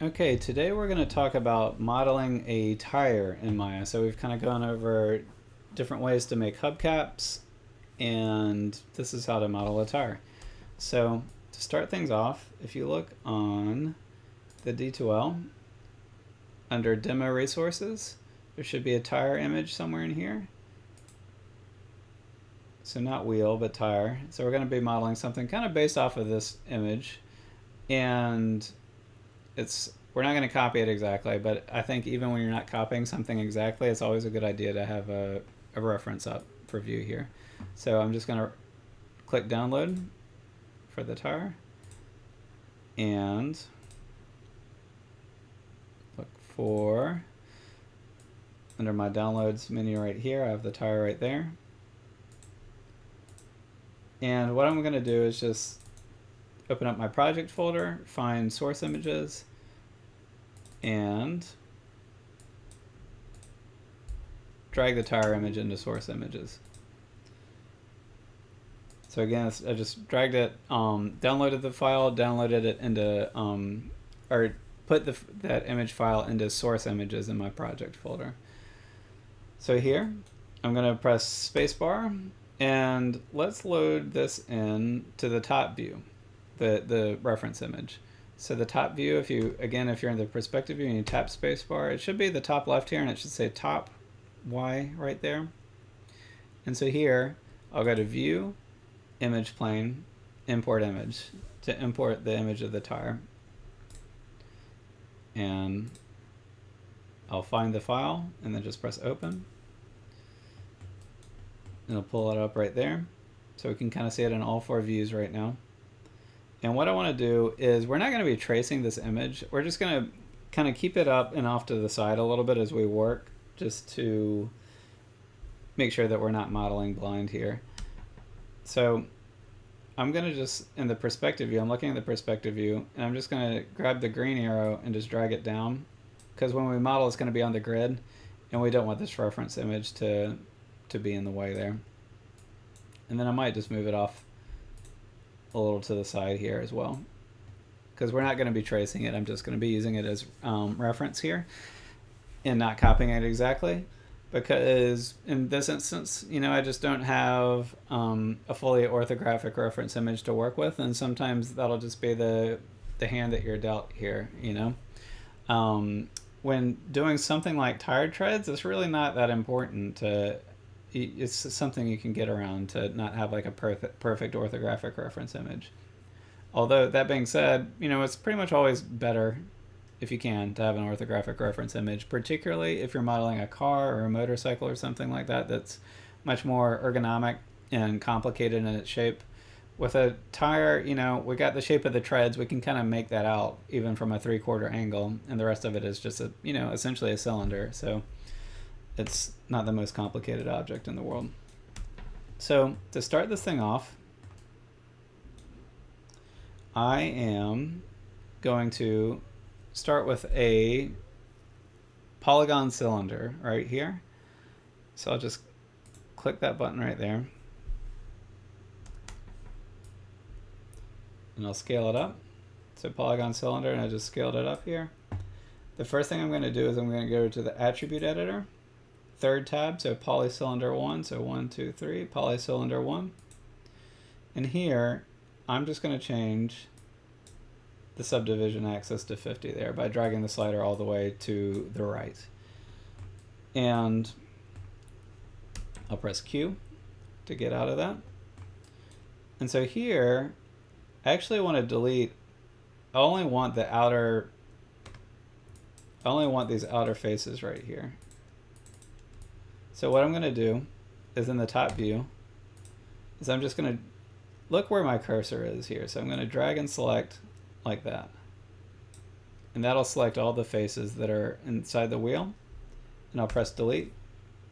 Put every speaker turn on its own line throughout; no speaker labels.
Okay, today we're going to talk about modeling a tire in Maya. So we've kind of gone over different ways to make hubcaps, and this is how to model a tire. So to start things off, if you look on the D2L, under Demo Resources, there should be a tire image somewhere in here. So not wheel, but tire. So we're going to be modeling something kind of based off of this image, and we're not going to copy it exactly, but I think even when you're not copying something exactly, it's always a good idea to have a reference up for view here. So I'm just going to click download for the tire and look for, under my downloads menu right here, I have the tire right there. And what I'm going to do is just open up my project folder, find source images, and drag the tire image into source images. So again, I just dragged it, downloaded the file, downloaded it into, or put that image file into source images in my project folder. So here, I'm going to press spacebar, and let's load this in to the top view, the reference image. So the top view, if you're in the perspective view and you tap spacebar, it should be the top left here, and it should say top Y right there. And so here, I'll go to View, Image Plane, Import Image, to import the image of the tire. And I'll find the file, and then just press Open. And it'll pull it up right there. So we can kind of see it in all four views right now. And what I want to do is, we're not going to be tracing this image. We're just going to kind of keep it up and off to the side a little bit as we work, just to make sure that we're not modeling blind here. So I'm going to just, in the perspective view, I'm looking at the perspective view, and I'm just going to grab the green arrow and just drag it down, because when we model, it's going to be on the grid, and we don't want this reference image to be in the way there. And then I might just move it off a little to the side here as well, because we're not going to be tracing it. I'm just going to be using it as reference here and not copying it exactly, because in this instance, I just don't have a fully orthographic reference image to work with, and sometimes that'll just be the hand that you're dealt here. When doing something like tire treads, it's really not that important to. It's something you can get around to not have like a perfect orthographic reference image. Although that being said, it's pretty much always better, if you can, to have an orthographic reference image, particularly if you're modeling a car or a motorcycle or something like that that's much more ergonomic and complicated in its shape. With a tire, we got the shape of the treads, we can kind of make that out even from a 3/4 angle, and the rest of it is just essentially a cylinder. So it's not the most complicated object in the world. So to start this thing off, I am going to start with a Polygon Cylinder right here. So I'll just click that button right there, and I'll scale it up. So Polygon Cylinder, and I just scaled it up here. The first thing I'm going to do is I'm going to go to the Attribute Editor, third tab, so Polycylinder 1, so 1, 2, 3, Polycylinder 1. And here, I'm just going to change the subdivision axis to 50 there by dragging the slider all the way to the right. And I'll press Q to get out of that. And so here, I actually want to delete, I only want these outer faces right here. So what I'm going to do is, in the top view, is I'm just going to look where my cursor is here. So I'm going to drag and select like that. And that'll select all the faces that are inside the wheel. And I'll press delete,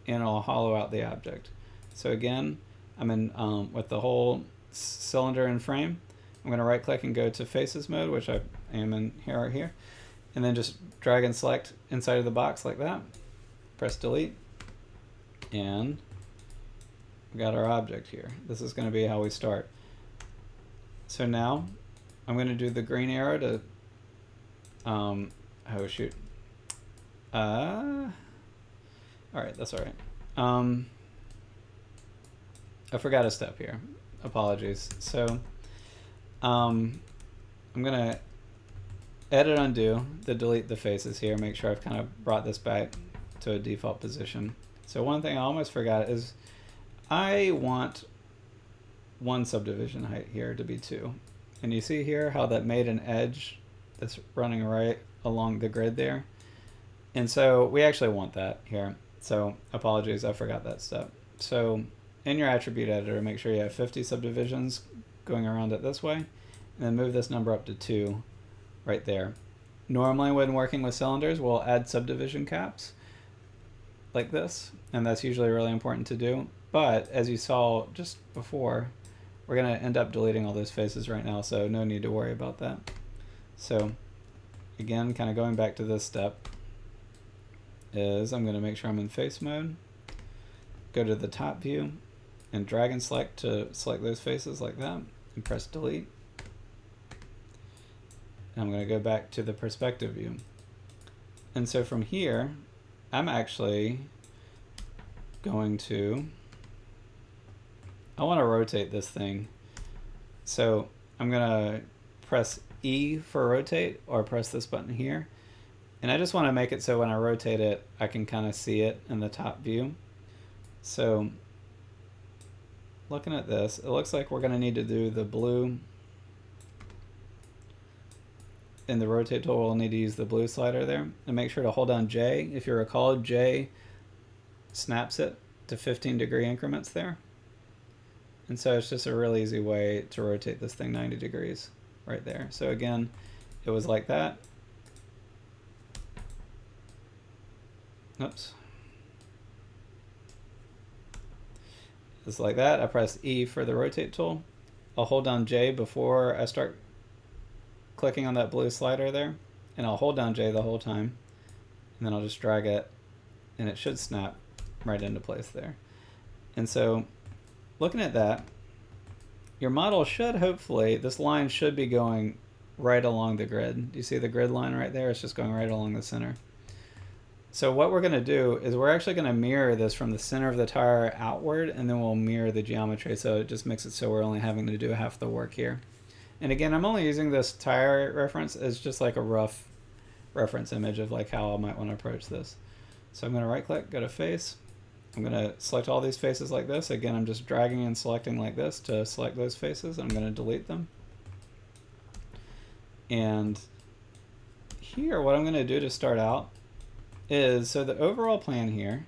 and I'll hollow out the object. So again, I'm in with the whole cylinder and frame. I'm going to right click and go to faces mode, which I am in here right here. And then just drag and select inside of the box like that. Press delete. And we got our object here. This is going to be how we start. So now I'm going to do the green arrow to Oh shoot. All right, that's all right. I forgot a step here. Apologies. So I'm gonna edit undo the delete the faces here, make sure I've kind of brought this back to a default position. So one thing I almost forgot is I want one subdivision height here to be 2. And you see here how that made an edge that's running right along the grid there. And so we actually want that here. So apologies, I forgot that step. So in your attribute editor, make sure you have 50 subdivisions going around it this way, and then move this number up to 2 right there. Normally when working with cylinders, we'll add subdivision caps like this, and that's usually really important to do. But as you saw just before, we're going to end up deleting all those faces right now, so no need to worry about that. So again, kind of going back to this step, is I'm going to make sure I'm in face mode, go to the top view, and drag and select to select those faces like that, and press delete. And I'm going to go back to the perspective view. And so from here, I'm actually going to, I want to rotate this thing. So I'm going to press E for rotate, or press this button here. And I just want to make it so when I rotate it, I can kind of see it in the top view. So looking at this, it looks like we're going to need to do the blue. In the rotate tool, we'll need to use the blue slider there. And make sure to hold down J. If you recall, J snaps it to 15-degree increments there. And so it's just a really easy way to rotate this thing 90 degrees right there. So again, it was like that. Oops. It's like that. I press E for the rotate tool. I'll hold down J before I start clicking on that blue slider there, and I'll hold down J the whole time, and then I'll just drag it, and it should snap right into place there. And so looking at that, your model should hopefully, this line should be going right along the grid. Do you see the grid line right there? It's just going right along the center. So what we're going to do is we're actually going to mirror this from the center of the tire outward, and then we'll mirror the geometry, so it just makes it so we're only having to do half the work here. And again, I'm only using this tire reference as just like a rough reference image of like how I might want to approach this. So I'm going to right click, go to face. I'm going to select all these faces like this. Again, I'm just dragging and selecting like this to select those faces. I'm going to delete them. And here, what I'm going to do to start out is, so the overall plan here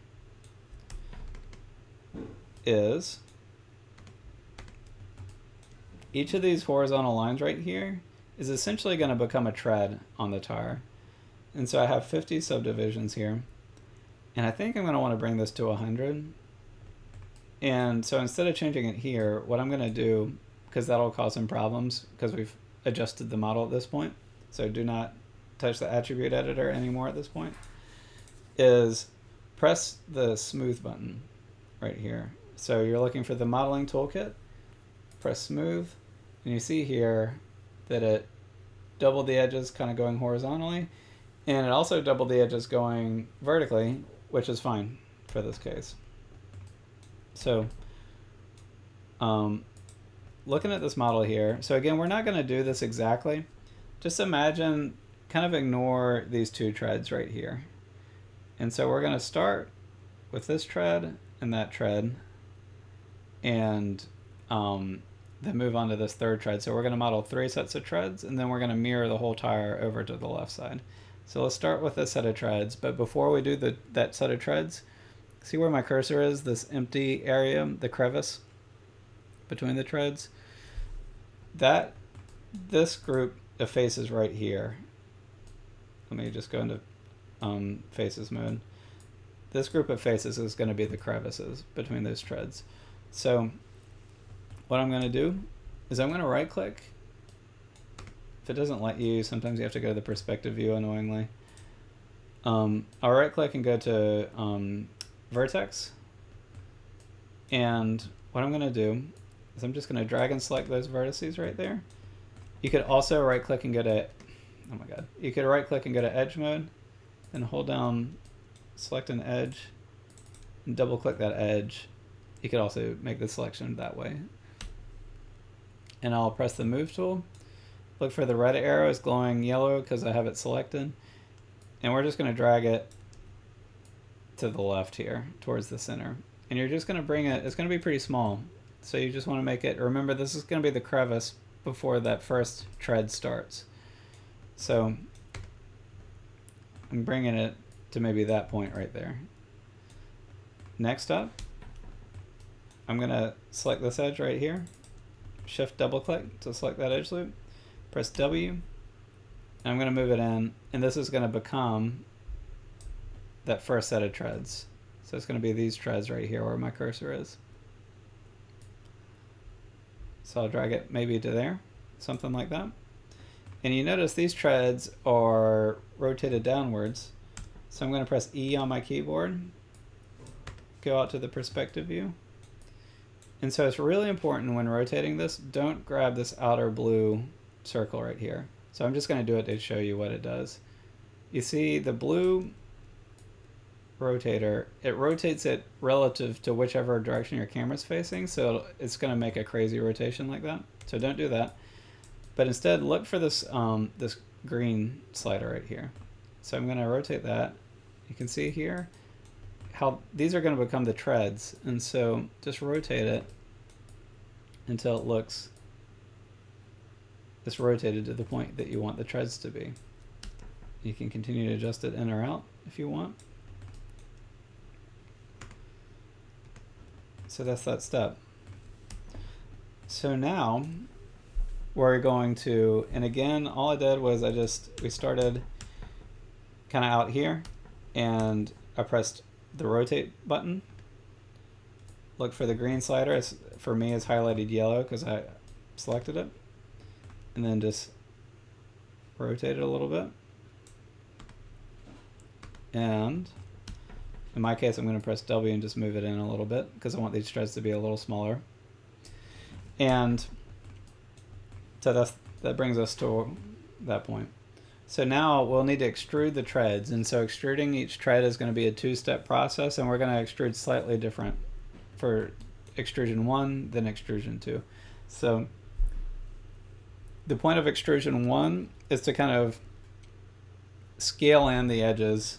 is each of these horizontal lines right here is essentially going to become a tread on the tire. And so I have 50 subdivisions here. And I think I'm going to want to bring this to 100. And so instead of changing it here, what I'm going to do, because that'll cause some problems because we've adjusted the model at this point, so do not touch the attribute editor anymore at this point, is press the smooth button right here. So you're looking for the modeling toolkit, press smooth, and you see here that it doubled the edges kind of going horizontally, and it also doubled the edges going vertically, which is fine for this case. So looking at this model here, so again, we're not going to do this exactly. Just imagine, kind of ignore these two treads right here. And so we're going to start with this tread and that tread, and then move on to this third tread. So we're going to model 3 sets of treads, and then we're going to mirror the whole tire over to the left side. So let's start with this set of treads, but before we do that set of treads, see where my cursor is, this empty area, the crevice between the treads? This group of faces right here, let me just go into faces mode. This group of faces is going to be the crevices between those treads. So what I'm going to do is I'm going to right click. If it doesn't let you, sometimes you have to go to the perspective view, annoyingly. I'll right click and go to vertex. And what I'm going to do is I'm just going to drag and select those vertices right there. You could also right click and go to oh my god, you could right click and go to edge mode, then hold down, select an edge, and double click that edge. You could also make the selection that way. And I'll press the move tool. Look for the red arrow is glowing yellow because I have it selected. And we're just going to drag it to the left here towards the center. And you're just going to bring it, it's going to be pretty small. So you just want to make it, remember this is going to be the crevice before that first tread starts. So I'm bringing it to maybe that point right there. Next up, I'm going to select this edge right here. Shift double click to select that edge loop. Press W. And I'm going to move it in. And this is going to become that first set of treads. So it's going to be these treads right here where my cursor is. So I'll drag it maybe to there, something like that. And you notice these treads are rotated downwards. So I'm going to press E on my keyboard, go out to the perspective view. And so it's really important when rotating this, don't grab this outer blue circle right here. So I'm just going to do it to show you what it does. You see the blue rotator, it rotates it relative to whichever direction your camera's facing, so it's going to make a crazy rotation like that. So don't do that. But instead look for this this green slider right here. So I'm going to rotate that. You can see here how these are going to become the treads, and so just rotate it until it looks it's rotated to the point that you want the treads to be. You can continue to adjust it in or out if you want. So that's that step. So now we're going to, and again, all I did was we started kind of out here, and I pressed the rotate button. Look for the green slider. For me, it's highlighted yellow because I selected it. And then just rotate it a little bit. And in my case, I'm going to press W and just move it in a little bit because I want these treads to be a little smaller. And so that brings us to that point. So now we'll need to extrude the treads. And so extruding each tread is going to be a two-step process, and we're going to extrude slightly different for extrusion 1 than extrusion 2. So the point of extrusion 1 is to kind of scale in the edges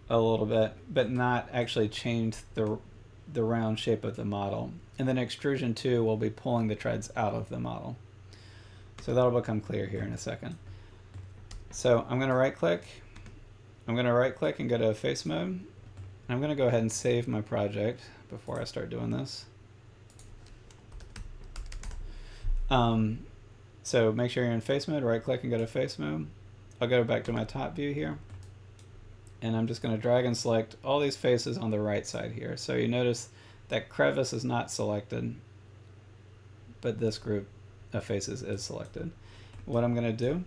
a little bit, but not actually change the round shape of the model. And then extrusion 2 will be pulling the treads out of the model. So that'll become clear here in a second. So I'm going to right click. I'm going to right click and go to face mode. I'm going to go ahead and save my project before I start doing this. So make sure you're in face mode, right click and go to face mode. I'll go back to my top view here. And I'm just going to drag and select all these faces on the right side here. So you notice that crevice is not selected, but this group of faces is selected. What I'm going to do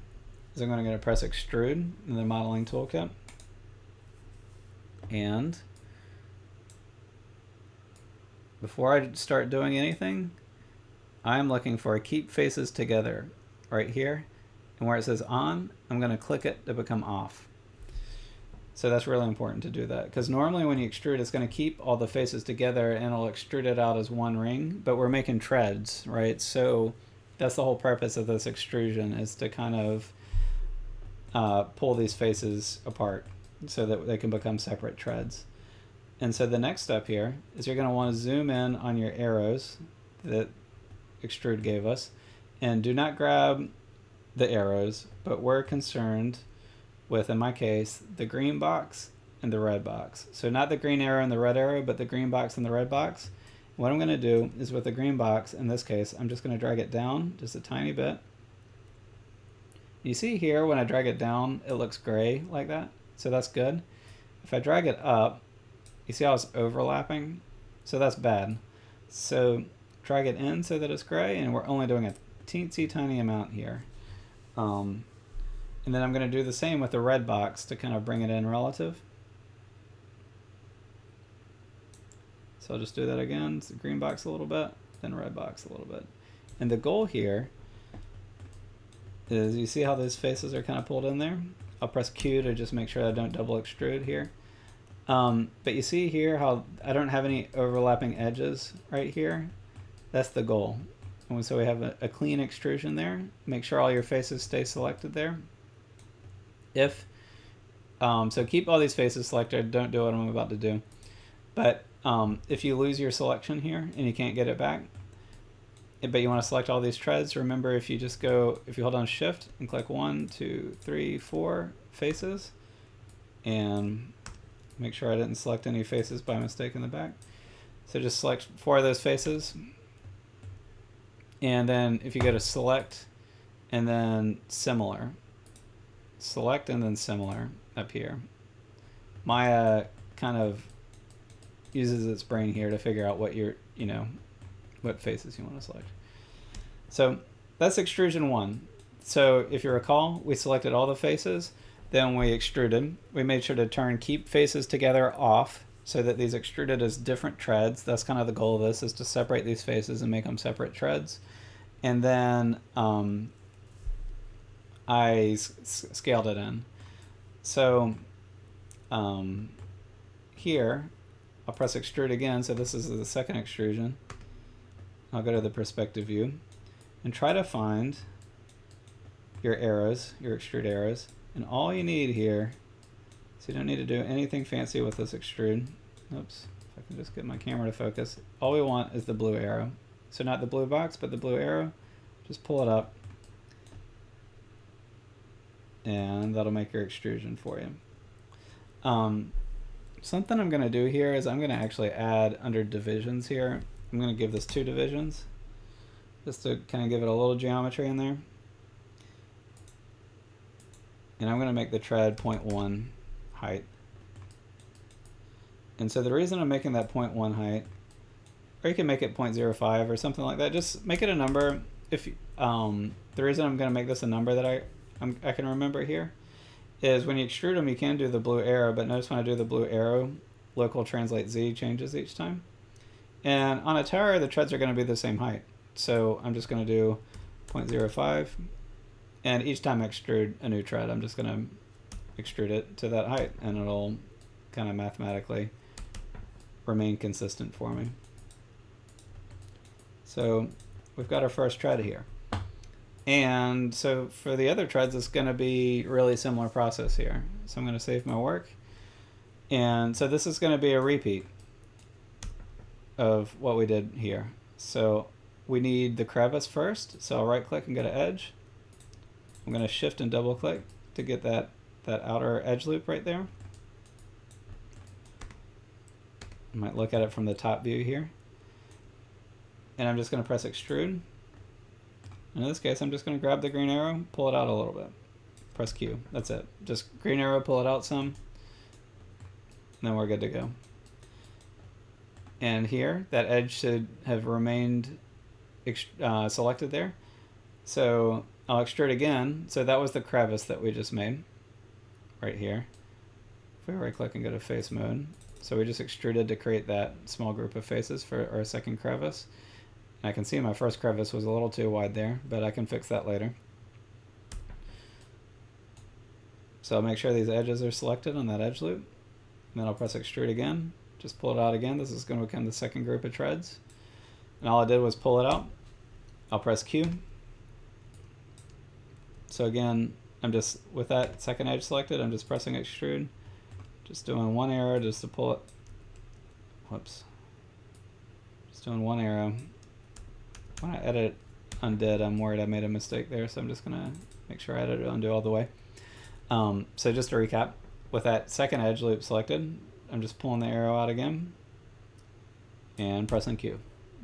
is I'm going to press extrude in the modeling toolkit. And before I start doing anything, I'm looking for keep faces together right here. And where it says on, I'm going to click it to become off. So that's really important to do that, because normally when you extrude, it's going to keep all the faces together and it'll extrude it out as one ring, but we're making treads, right? So that's the whole purpose of this extrusion, is to kind of pull these faces apart so that they can become separate treads. And so the next step here is you're going to want to zoom in on your arrows that Extrude gave us, and do not grab the arrows, but we're concerned with, in my case, the green box and the red box. So not the green arrow and the red arrow, but the green box and the red box. What I'm going to do is with the green box, in this case, I'm just going to drag it down just a tiny bit. You see here when I drag it down, it looks gray like that. So that's good. If I drag it up, you see how it's overlapping? So that's bad. So drag it in so that it's gray, and we're only doing a teensy tiny amount here. And then I'm going to do the same with the red box to kind of bring it in relative. So I'll just do that again. It's the green box a little bit, then red box a little bit. And the goal here is you see how those faces are kind of pulled in there? I'll press Q to just make sure I don't double extrude here. But you see here how I don't have any overlapping edges right here? That's the goal. And so we have a clean extrusion there. Make sure all your faces stay selected there. So keep all these faces selected. Don't do what I'm about to do. But if you lose your selection here and you can't get it back, but you want to select all these treads, remember if you hold down Shift and click 1, 2, 3, 4 faces, and make sure I didn't select any faces by mistake in the back. So just select 4 of those faces. And then if you go to Select and then Similar, Select and then Similar up here. Maya kind of uses its brain here to figure out what what faces you want to select. So that's extrusion 1. So if you recall, we selected all the faces, then we extruded. We made sure to turn keep faces together off so that these extruded as different treads. That's kind of the goal of this, is to separate these faces and make them separate treads. And then I scaled it in. So here, I'll press extrude again. So this is the second extrusion. I'll go to the perspective view and try to find your arrows, your extrude arrows. And all you need here, so you don't need to do anything fancy with this extrude. Oops, if I can just get my camera to focus. All we want is the blue arrow. So not the blue box, but the blue arrow. Just pull it up. And that'll make your extrusion for you. Something I'm going to do here is I'm going to actually add under divisions here. I'm going to give this 2 divisions just to kind of give it a little geometry in there. And I'm going to make the tread 0.1 height. And so the reason I'm making that 0.1 height, or you can make it 0.05 or something like that, just make it a number. If the reason I'm going to make this a number that I can remember here is when you extrude them, you can do the blue arrow, but notice when I do the blue arrow, local translate Z changes each time. And on a tower, the treads are going to be the same height. So I'm just going to do 0.05. And each time I extrude a new tread, I'm just going to extrude it to that height. And it'll kind of mathematically remain consistent for me. So we've got our first tread here. And so for the other treads, it's going to be really similar process here. So I'm going to save my work. And so this is going to be a repeat of what we did here. So we need the crevice first. So I'll right click and go to edge. I'm going to shift and double click to get that outer edge loop right there. I might look at it from the top view here. And I'm just going to press extrude. In this case, I'm just going to grab the green arrow, pull it out a little bit. Press Q. That's it. Just green arrow, pull it out some. And then we're good to go. And here, that edge should have remained selected there. So I'll extrude again. So that was the crevice that we just made right here. If we right click and go to face mode. So we just extruded to create that small group of faces for our second crevice. I can see my first crevice was a little too wide there, but I can fix that later. So I'll make sure these edges are selected on that edge loop. And then I'll press extrude again. Just pull it out again. This is going to become the second group of treads. And all I did was pull it out. I'll press Q. So again, I'm just, with that second edge selected, I'm just pressing extrude. Just doing one arrow just to pull it. Whoops. Just doing one arrow. When I edit undid, I'm worried I made a mistake there, so I'm just going to make sure I edit undo all the way. So just to recap, with that second edge loop selected, I'm just pulling the arrow out again and pressing Q.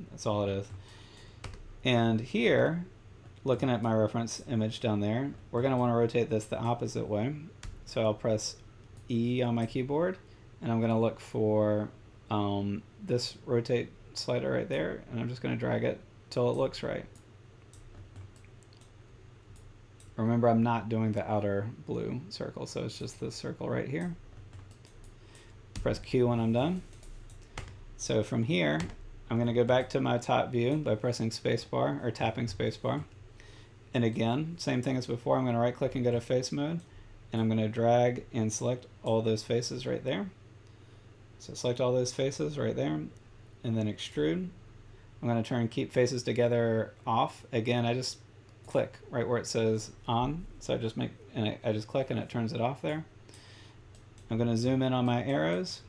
That's all it is. And here, looking at my reference image down there, we're going to want to rotate this the opposite way. So I'll press E on my keyboard, and I'm going to look for this rotate slider right there, and I'm just going to drag it till it looks right. Remember, I'm not doing the outer blue circle, so it's just this circle right here. Press Q when I'm done. So from here, I'm going to go back to my top view by pressing spacebar or tapping spacebar. And again, same thing as before, I'm going to right click and go to face mode, and I'm going to drag and select all those faces right there. So select all those faces right there, and then extrude. I'm going to turn keep faces together off. Again, I just click right where it says on, so I just I just click and it turns it off there. I'm going to zoom in on my arrows.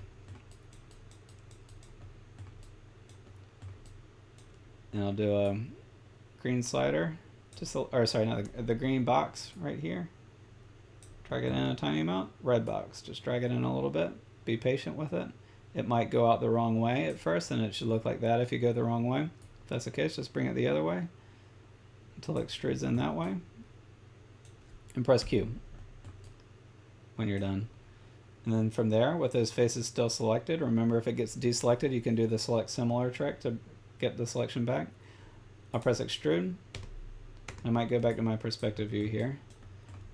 And I'll do a green slider, or sorry, not the green box right here. Drag it in a tiny amount. Red box, just drag it in a little bit. Be patient with it. It might go out the wrong way at first, and it should look like that if you go the wrong way. If that's the case, just bring it the other way until it extrudes in that way. And press Q when you're done. And then from there, with those faces still selected, remember if it gets deselected, you can do the select similar trick to get the selection back. I'll press extrude. I might go back to my perspective view here.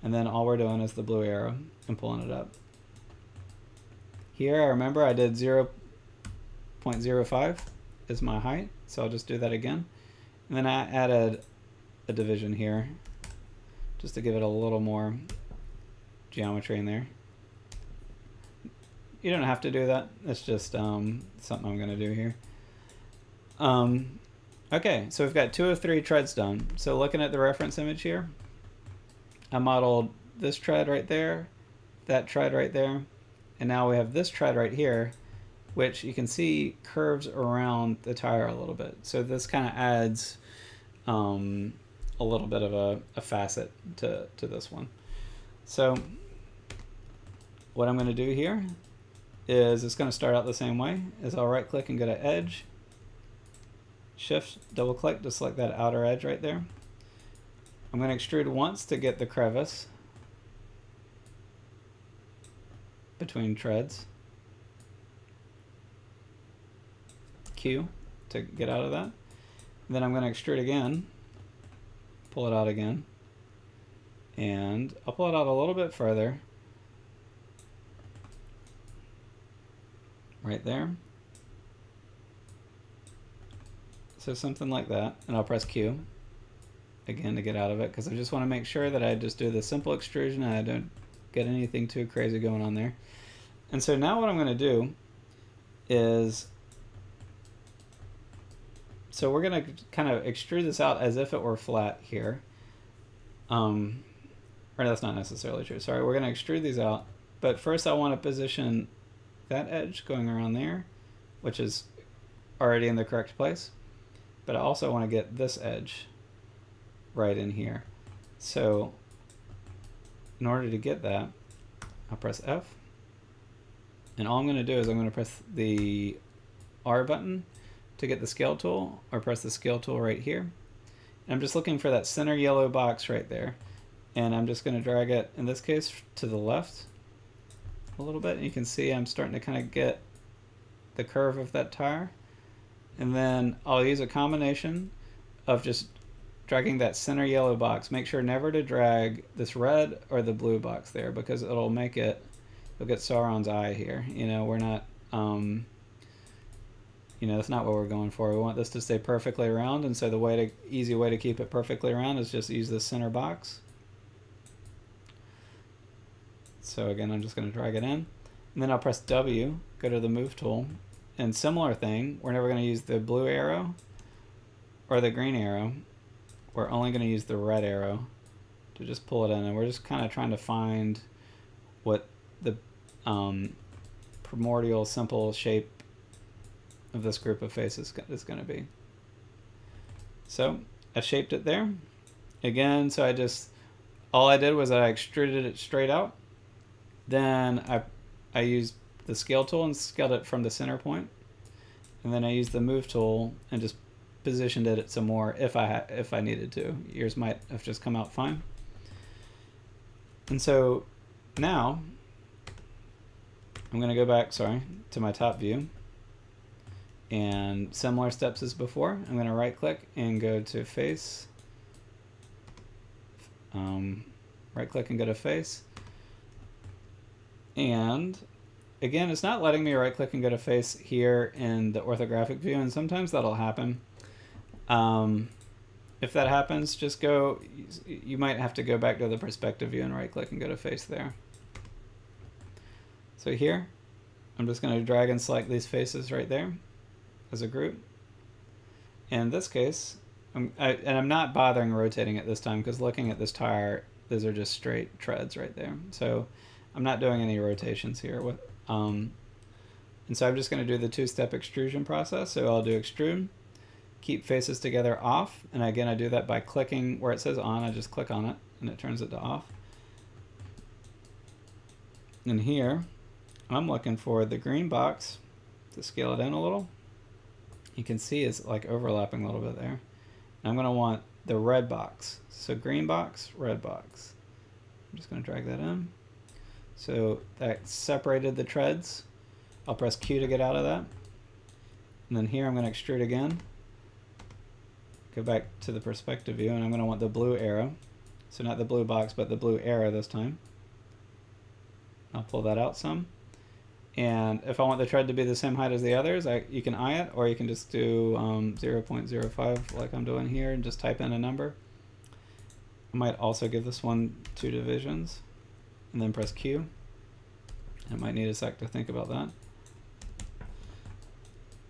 And then all we're doing is the blue arrow and pulling it up. Here, I remember I did 0.05 is my height, so I'll just do that again. And then I added a division here just to give it a little more geometry in there. You don't have to do that. It's just something I'm going to do here. Okay, so we've got 2 of 3 treads done. So looking at the reference image here, I modeled this tread right there, that tread right there, and now we have this tread right here, which you can see curves around the tire a little bit. So this kind of adds a little bit of a facet to this one. So what I'm going to do here is it's going to start out the same way. Is I'll right click and go to edge, shift double click to select that outer edge right there. I'm going to extrude once to get the crevice between treads. Q to get out of that. Then I'm going to extrude again, pull it out again, and I'll pull it out a little bit further. Right there. So something like that, and I'll press Q again to get out of it, because I just want to make sure that I just do the simple extrusion and I don't get anything too crazy going on there. And so now what I'm going to do is, so we're going to kind of extrude this out as if it were flat here. Or that's not necessarily true. Sorry, we're going to extrude these out, but first I want to position that edge going around there, which is already in the correct place. But I also want to get this edge right in here. So in order to get that, I'll press F. And all I'm going to do is I'm going to press the R button to get the scale tool, or press the scale tool right here. And I'm just looking for that center yellow box right there. And I'm just going to drag it, in this case, to the left a little bit. And you can see I'm starting to kind of get the curve of that tire. And then I'll use a combination of just dragging that center yellow box. Make sure never to drag this red or the blue box there, because it'll make it, you'll get Sauron's eye here. You know, we're not, you know, that's not what we're going for. We want this to stay perfectly round, and so the easy way to keep it perfectly round is just use this center box. So again, I'm just going to drag it in, and then I'll press W, go to the move tool, and similar thing, we're never going to use the blue arrow or the green arrow. We're only going to use the red arrow to just pull it in, and we're just kind of trying to find what the primordial simple shape of this group of faces is going to be. So I shaped it there. Again, so all I did was I extruded it straight out. Then I used the scale tool and scaled it from the center point, and then I used the move tool and just positioned it some more if I needed to. Yours might have just come out fine. And so now I'm going to go back, to my top view, and similar steps as before. I'm going to right click and go to face, right click and go to face, and again, it's not letting me right click and go to face here in the orthographic view, and sometimes that'll happen. if that happens, just go, you might have to go back to the perspective view and right click and go to face there. So here, I'm just going to drag and select these faces right there as a group. In this case, I'm not bothering rotating it this time because looking at this tire, those are just straight treads right there. So I'm not doing any rotations here. And so I'm just going to do the two-step extrusion process. So I'll do extrude, keep faces together off. And again, I do that by clicking where it says on. I just click on it and it turns it to off. And here, I'm looking for the green box to scale it in a little. You can see it's like overlapping a little bit there. And I'm going to want the red box. So green box, red box. I'm just going to drag that in. So that separated the treads. I'll press Q to get out of that. And then here I'm going to extrude again. Go back to the perspective view and I'm going to want the blue arrow. So not the blue box, but the blue arrow this time. I'll pull that out some. And if I want the tread to be the same height as the others, you can eye it, or you can just do 0.05 like I'm doing here and just type in a number. I might also give this one 2 divisions and then press Q. I might need a sec to think about that.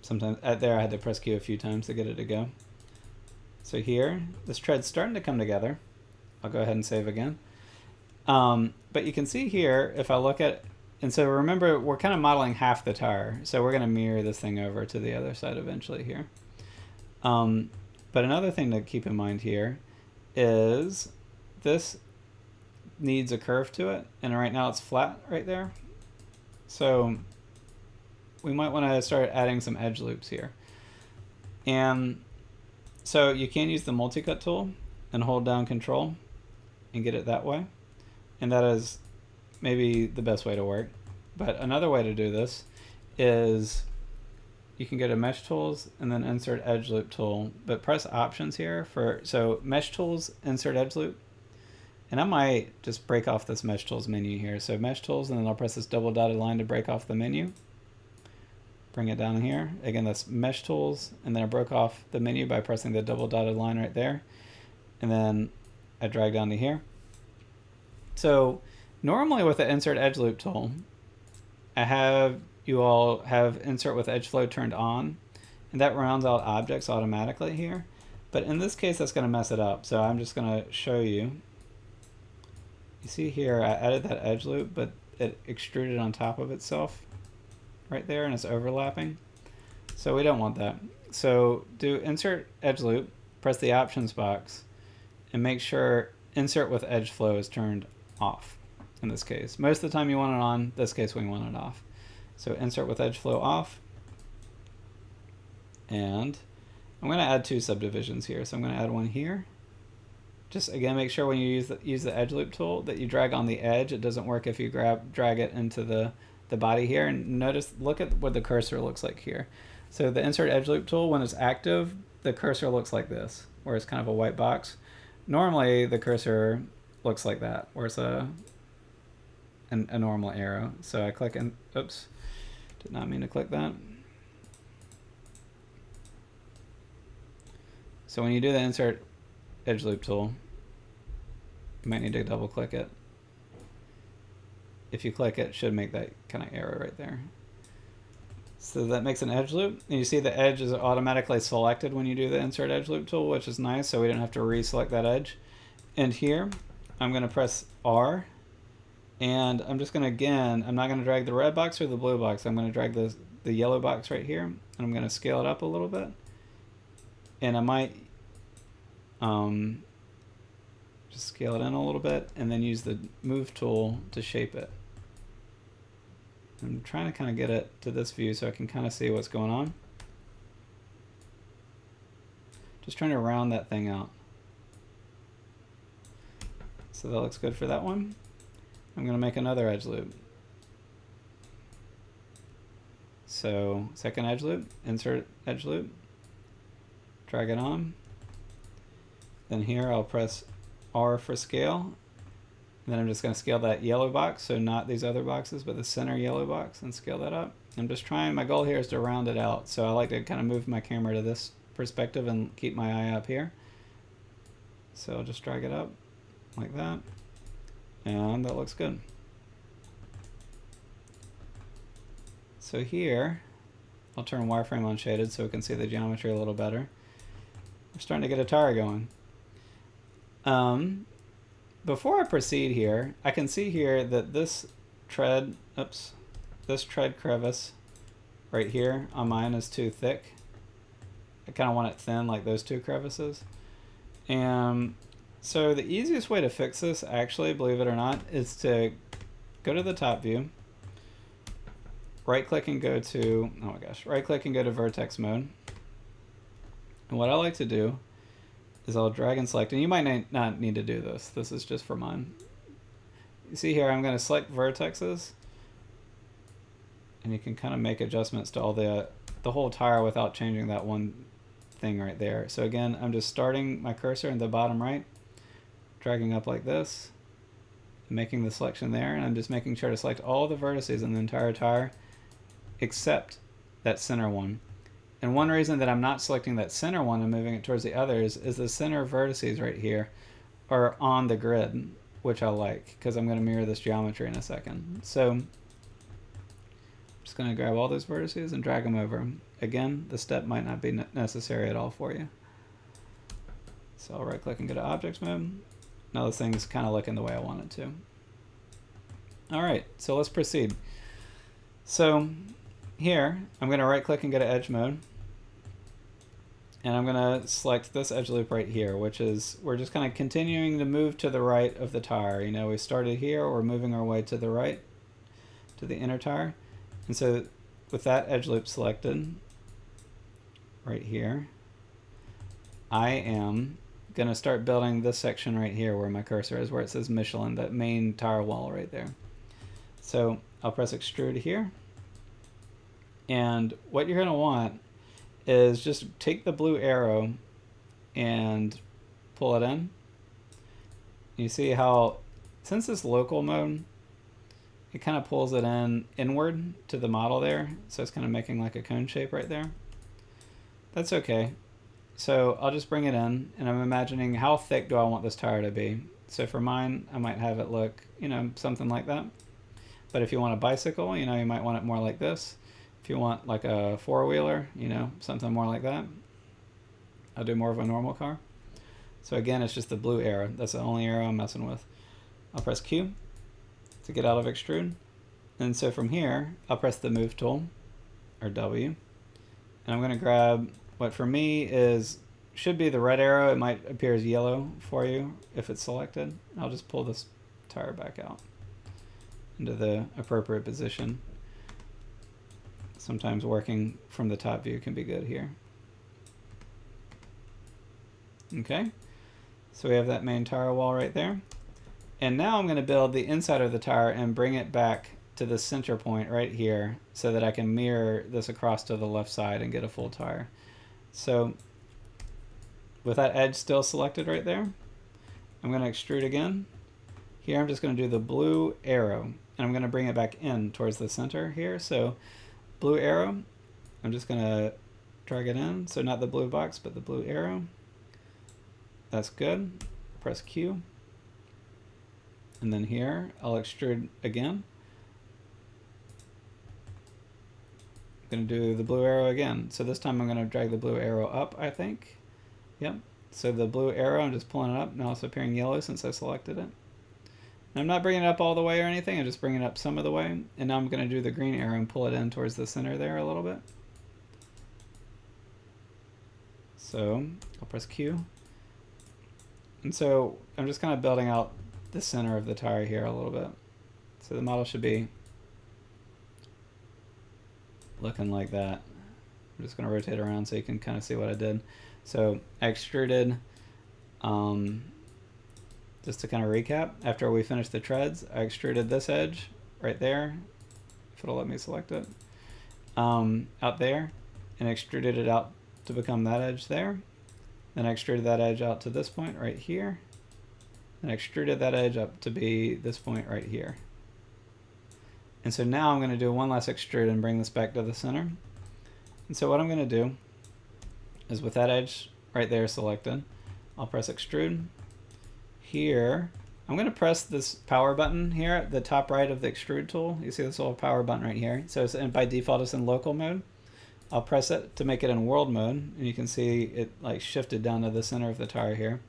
Sometimes there I had to press Q a few times to get it to go. So here, this tread's starting to come together. I'll go ahead and save again. But you can see here, if I look at, and so remember, we're kind of modeling half the tire. So we're going to mirror this thing over to the other side eventually here. But another thing to keep in mind here is this needs a curve to it. And right now it's flat right there. So we might want to start adding some edge loops here. And so you can use the multi-cut tool and hold down Control and get it that way. And that is maybe the best way to work. But another way to do this is you can go to Mesh Tools and then Insert Edge Loop Tool, but press Options here for, so Mesh Tools, Insert Edge Loop. And I might just break off this Mesh Tools menu here. So Mesh Tools, and then I'll press this double dotted line to break off the menu. Bring it down here. Again, that's Mesh Tools, and then I broke off the menu by pressing the double dotted line right there. And then I drag down to here. So normally with the Insert Edge Loop tool, you all have Insert with Edge Flow turned on, and that rounds out objects automatically here. But in this case, that's going to mess it up. So I'm just going to show you. You see here, I added that edge loop, but it extruded on top of itself right there, and it's overlapping. So we don't want that. So do Insert Edge Loop, press the Options box, and make sure Insert with Edge Flow is turned off in this case. Most of the time you want it on, this case we want it off. So Insert with Edge Flow off. And I'm going to add 2 subdivisions here. So I'm going to add one here. Just again, make sure when you use the Edge Loop tool that you drag on the edge. It doesn't work if you drag it into the body here. And notice, look at what the cursor looks like here. So the Insert Edge Loop tool, when it's active, the cursor looks like this, where it's kind of a white box. Normally the cursor looks like that, where it's a normal arrow. So I click and, oops, did not mean to click that. So when you do the Insert Edge Loop tool, you might need to double click it. If you click it, it should make that kind of arrow right there. So that makes an edge loop. And you see the edge is automatically selected when you do the Insert Edge Loop tool, which is nice, so we don't have to reselect that edge. And here, I'm going to press R, and I'm just going to, again, I'm not going to drag the red box or the blue box. I'm going to drag the yellow box right here, and I'm going to scale it up a little bit. And I might just scale it in a little bit, and then use the Move tool to shape it. I'm trying to kind of get it to this view so I can kind of see what's going on. Just trying to round that thing out. So that looks good for that one. I'm going to make another edge loop. So second edge loop, Insert Edge Loop, drag it on. Then here I'll press R for scale. And then I'm just going to scale that yellow box, so not these other boxes, but the center yellow box, and scale that up. I'm just trying, my goal here is to round it out. So I like to kind of move my camera to this perspective and keep my eye up here. So I'll just drag it up like that, and that looks good. So here, I'll turn Wireframe on shaded so we can see the geometry a little better. We're starting to get a tire going. Before I proceed here, I can see here that this tread, this tread crevice right here on mine is too thick. I kind of want it thin like those two crevices. And so the easiest way to fix this, actually, believe it or not, is to go to the top view, right click and go to, oh my gosh, right click and go to vertex mode. And what I like to do is I'll drag and select, and you might not need to do this. This is just for mine. You see here, I'm going to select vertexes, and you can kind of make adjustments to all the whole tire without changing that one thing right there. So again, I'm just starting my cursor in the bottom right, dragging up like this, making the selection there, and I'm just making sure to select all the vertices in the entire tire except that center one. And one reason that I'm not selecting that center one and moving it towards the others is the center vertices right here are on the grid, which I like because I'm going to mirror this geometry in a second. So I'm just going to grab all those vertices and drag them over. Again, the step might not be necessary at all for you. So I'll right click and go to objects mode. Now this thing's kind of looking the way I want it to. All right, so let's proceed. So here, I'm going to right click and go to edge mode. And I'm going to select this edge loop right here, which is, we're just kind of continuing to move to the right of the tire. You know, we started here, we're moving our way to the right, to the inner tire. And so with that edge loop selected right here, I am going to start building this section right here where my cursor is, where it says Michelin, that main tire wall right there. So I'll press extrude here. And what you're going to want is just take the blue arrow and pull it in. You see how, since it's local mode, it kind of pulls it in inward to the model there. So it's kind of making like a cone shape right there. That's okay. So I'll just bring it in, and I'm imagining how thick do I want this tire to be. So for mine, I might have it look, you know, something like that. But if you want a bicycle, you know, you might want it more like this. If you want like a four-wheeler, you know, something more like that. I'll do more of a normal car. So again, it's just the blue arrow. That's the only arrow I'm messing with. I'll press Q to get out of extrude. And so from here, I'll press the move tool, or W. And I'm going to grab what for me should be the red arrow. It might appear as yellow for you if it's selected. I'll just pull this tire back out into the appropriate position. Sometimes working from the top view can be good here. Okay, so we have that main tire wall right there. And now I'm going to build the inside of the tire and bring it back to the center point right here so that I can mirror this across to the left side and get a full tire. So with that edge still selected right there, I'm going to extrude again. Here I'm just going to do the blue arrow, and I'm going to bring it back in towards the center here. So blue arrow, I'm just going to drag it in. So not the blue box, but the blue arrow. That's good. Press Q. And then here, I'll extrude again. I'm going to do the blue arrow again. So this time I'm going to drag the blue arrow up, I think. Yep. So the blue arrow, I'm just pulling it up. Now it's appearing yellow since I selected it. And I'm not bringing it up all the way or anything. I'm just bringing it up some of the way. And now I'm going to do the green arrow and pull it in towards the center there a little bit. So I'll press Q. And so I'm just kind of building out the center of the tire here a little bit. So the model should be looking like that. I'm just going to rotate around so you can kind of see what I did. So I extruded, just to kind of recap, after we finished the treads, I extruded this edge right there, if it'll let me select it, out there, and extruded it out to become that edge there. Then I extruded that edge out to this point right here, and extruded that edge up to be this point right here. And so now I'm going to do one last extrude and bring this back to the center. And so what I'm going to do is with that edge right there selected, I'll press extrude, here, I'm going to press this power button here at the top right of the extrude tool. You see this little power button right here. So it's by default it's in local mode. I'll press it to make it in world mode, and you can see it like shifted down to the center of the tire here.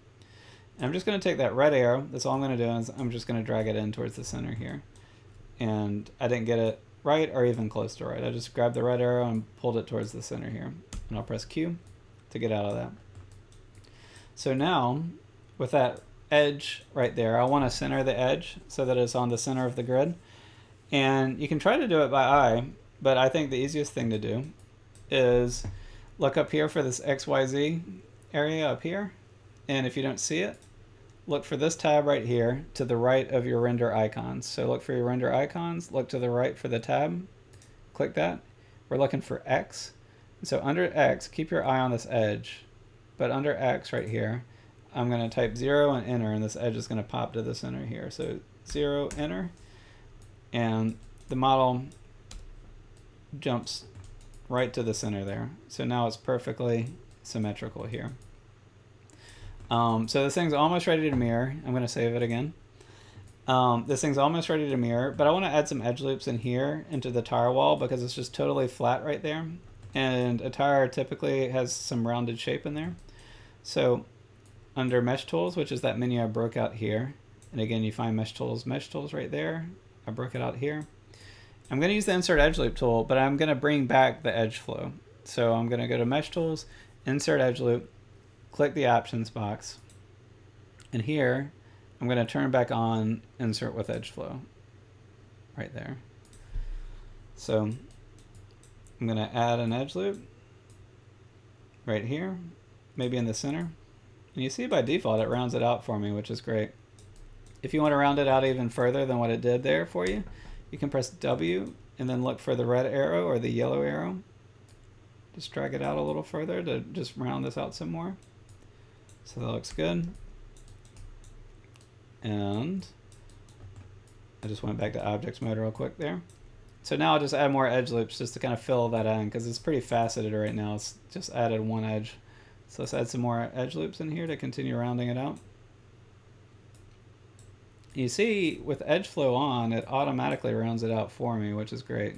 And I'm just going to take that red arrow. That's all I'm going to do is I'm just going to drag it in towards the center here. And I didn't get it right or even close to right. I just grabbed the red arrow and pulled it towards the center here. And I'll press Q to get out of that. So now, with that edge right there, I want to center the edge so that it's on the center of the grid. And you can try to do it by eye, but I think the easiest thing to do is look up here for this XYZ area up here. And if you don't see it, look for this tab right here to the right of your render icons. So look for your render icons, look to the right for the tab, click that. We're looking for X. So under X, keep your eye on this edge, but under X right here, I'm going to type 0 and enter, and this edge is going to pop to the center here. So 0, enter, and the model jumps right to the center there. So now it's perfectly symmetrical here. So this thing's almost ready to mirror. I'm going to save it again. This thing's almost ready to mirror, but I want to add some edge loops in here into the tire wall because it's just totally flat right there. And a tire typically has some rounded shape in there. So under Mesh Tools, which is that menu I broke out here, and again you find Mesh Tools right there. I broke it out here. I'm going to use the Insert Edge Loop tool, but I'm going to bring back the edge flow. So I'm going to go to Mesh Tools, Insert Edge Loop, click the Options box, and here I'm going to turn back on Insert with Edge Flow right there. So I'm going to add an edge loop right here, maybe in the center. And you see by default it rounds it out for me, which is great. If you want to round it out even further than what it did there for you, you can press W and then look for the red arrow or the yellow arrow. Just drag it out a little further to just round this out some more. So that looks good. And I just went back to objects mode real quick there. So now I'll just add more edge loops just to kind of fill that in because it's pretty faceted right now. It's just added one edge. So let's add some more edge loops in here to continue rounding it out. You see with edge flow on, it automatically rounds it out for me, which is great.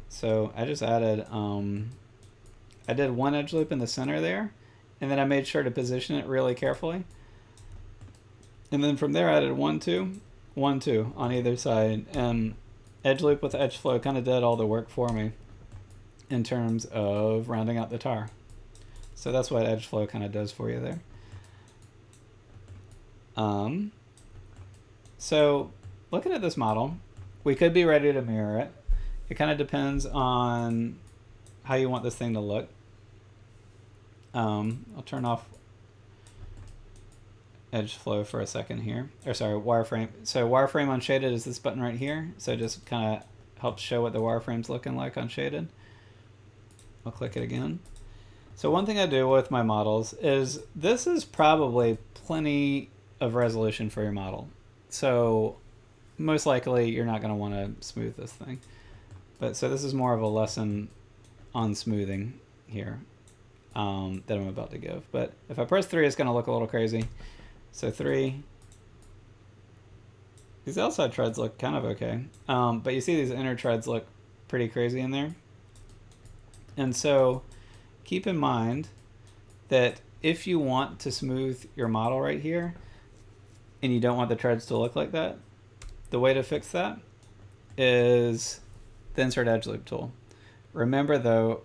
So I just added, I did one edge loop in the center there, and then I made sure to position it really carefully. And then from there I added 1, 2, 1, 2 on either side, and edge loop with edge flow kind of did all the work for me in terms of rounding out the tire. So that's what edge flow kind of does for you there. So looking at this model, we could be ready to mirror it. It kind of depends on how you want this thing to look. I'll turn off edge flow for a second here, or sorry, wireframe. So wireframe unshaded is this button right here. So it just kind of helps show what the wireframe's looking like unshaded. I'll click it again. So one thing I do with my models is this is probably plenty of resolution for your model. So most likely you're not going to want to smooth this thing. But so this is more of a lesson on smoothing here that I'm about to give. But if I press 3, it's going to look a little crazy. So 3. These outside treads look kind of okay. But you see these inner treads look pretty crazy in there. And so keep in mind that if you want to smooth your model right here and you don't want the treads to look like that, the way to fix that is the Insert Edge Loop tool. Remember though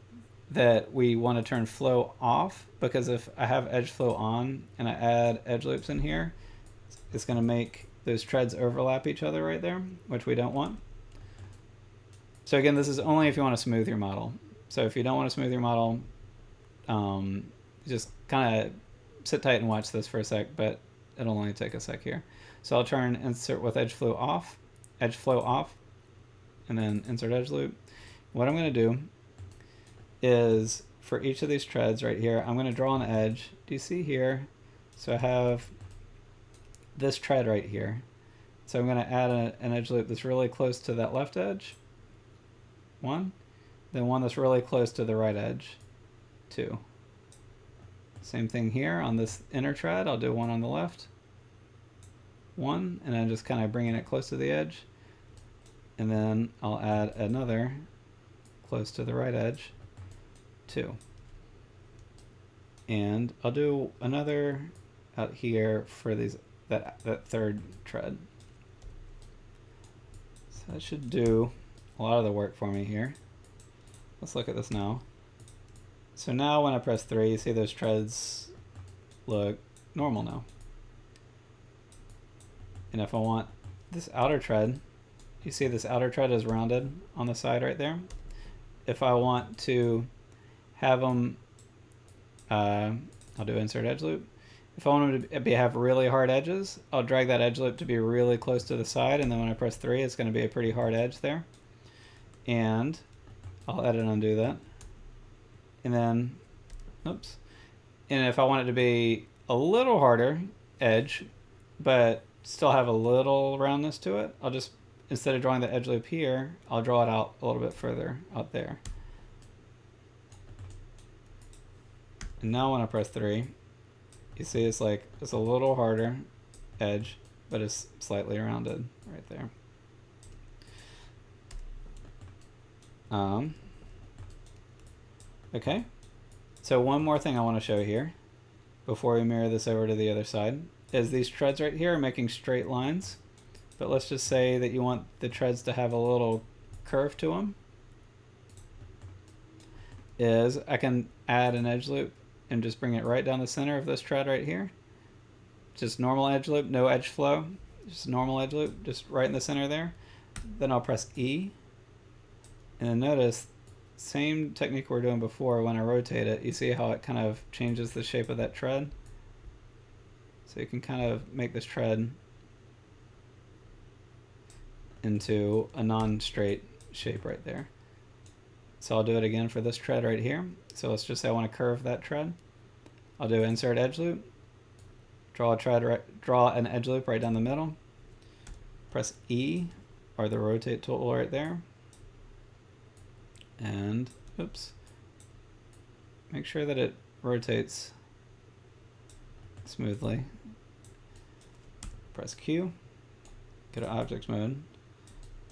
that we want to turn flow off, because if I have edge flow on and I add edge loops in here, it's going to make those treads overlap each other right there, which we don't want. So again, this is only if you want to smooth your model. So if you don't want to smooth your model, just kind of sit tight and watch this for a sec, but it'll only take a sec here. So I'll turn Insert with Edge Flow off, and then Insert Edge Loop. What I'm going to do is for each of these treads right here, I'm going to draw an edge. Do you see here? So I have this tread right here. So I'm going to add an edge loop that's really close to that left edge. 1. Then one that's really close to the right edge. 2. Same thing here on this inner tread. I'll do one on the left, one, and then just kind of bringing it close to the edge. And then I'll add another close to the right edge, 2. And I'll do another out here for these that third tread. So that should do a lot of the work for me here. Let's look at this now. So now when I press 3, you see those treads look normal now. And if I want this outer tread, you see this outer tread is rounded on the side right there. If I want to have them, I'll do insert edge loop. If I want them to have really hard edges, I'll drag that edge loop to be really close to the side, and then when I press 3, it's going to be a pretty hard edge there. And I'll edit and undo that. And then, oops. And if I want it to be a little harder edge, but still have a little roundness to it, I'll just, instead of drawing the edge loop here, I'll draw it out a little bit further out there. And now when I press 3, you see it's like, it's a little harder edge, but it's slightly rounded right there. Okay, so one more thing I want to show here before we mirror this over to the other side is these treads right here are making straight lines, but let's just say that you want the treads to have a little curve to them. Is I can add an edge loop and just bring it right down the center of this tread right here. Just normal edge loop, no edge flow, just normal edge loop, just right in the center there. Then I'll press E, and then notice same technique we were doing before. When I rotate it, you see how it kind of changes the shape of that tread. So you can kind of make this tread into a non-straight shape right there. So I'll do it again for this tread right here. So let's just say I want to curve that tread. I'll do insert edge loop, draw a tread, draw an edge loop right down the middle, press E or the rotate tool right there, and oops, make sure that it rotates smoothly. Press Q, go to object mode.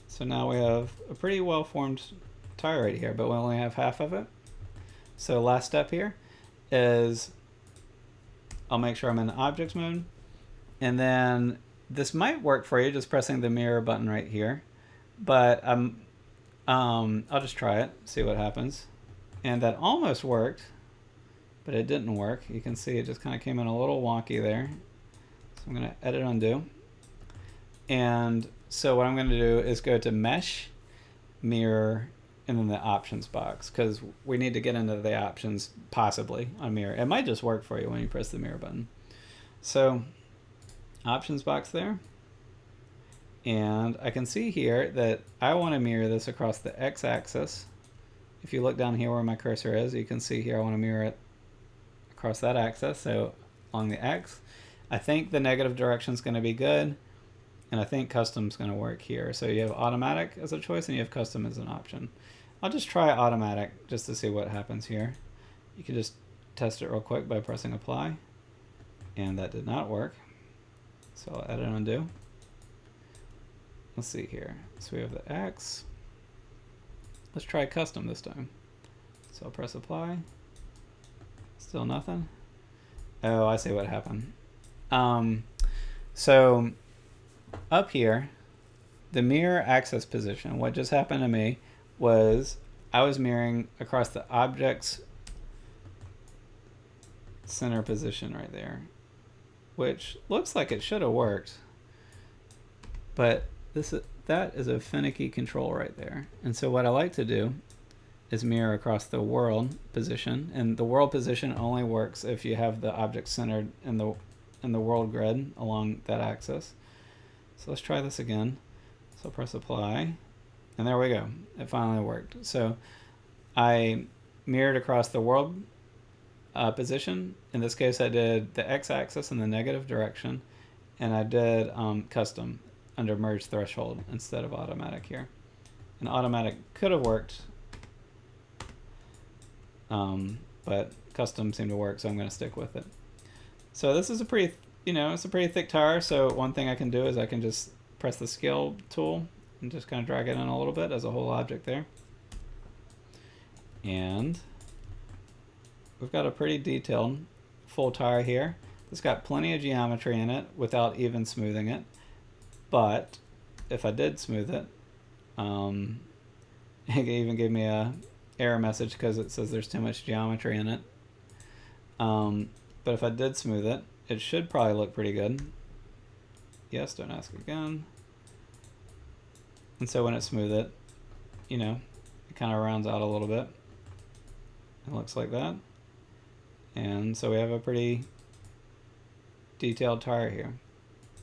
So now we have a pretty well formed tire right here, but we only have half of it. So last step here is I'll make sure I'm in object mode, and then this might work for you just pressing the mirror button right here, but I'll just try it, see what happens. And that almost worked, but it didn't work. You can see it just kind of came in a little wonky there. So I'm going to edit undo. And so what I'm going to do is go to mesh, mirror, and then the options box, because we need to get into the options possibly on mirror. It might just work for you when you press the mirror button. So options box there. And I can see here that I want to mirror this across the x-axis. If you look down here where my cursor is, you can see here I want to mirror it across that axis, so along the x. I think the negative direction is going to be good, and I think custom is going to work here. So you have automatic as a choice and you have custom as an option. I'll just try automatic just to see what happens here. You can just test it real quick by pressing apply, and that did not work. So I'll edit and undo. Let's see here. So we have the X. Let's try custom this time. So I'll press apply. Still nothing. Oh, I see what happened. So up here, the mirror axis position, what just happened to me was I was mirroring across the object's center position right there, which looks like it should have worked, but that is a finicky control right there. And so what I like to do is mirror across the world position, and the world position only works if you have the object centered in the world grid along that axis. So let's try this again. So I'll press apply, and there we go. It finally worked. So I mirrored across the world position. In this case, I did the x-axis in the negative direction, and I did custom under merge threshold instead of automatic here. And automatic could have worked, but but custom seemed to work, so I'm going to stick with it. So this is a pretty, it's a pretty thick tire, so one thing I can do is I can just press the scale tool and just kind of drag it in a little bit as a whole object there. And we've got a pretty detailed full tire here. It's got plenty of geometry in it without even smoothing it. But if I did smooth it, it even gave me a error message because it says there's too much geometry in it. But if I did smooth it, it should probably look pretty good. Yes, don't ask again. And so when I smooth it, it kind of rounds out a little bit. It looks like that. And so we have a pretty detailed tire here.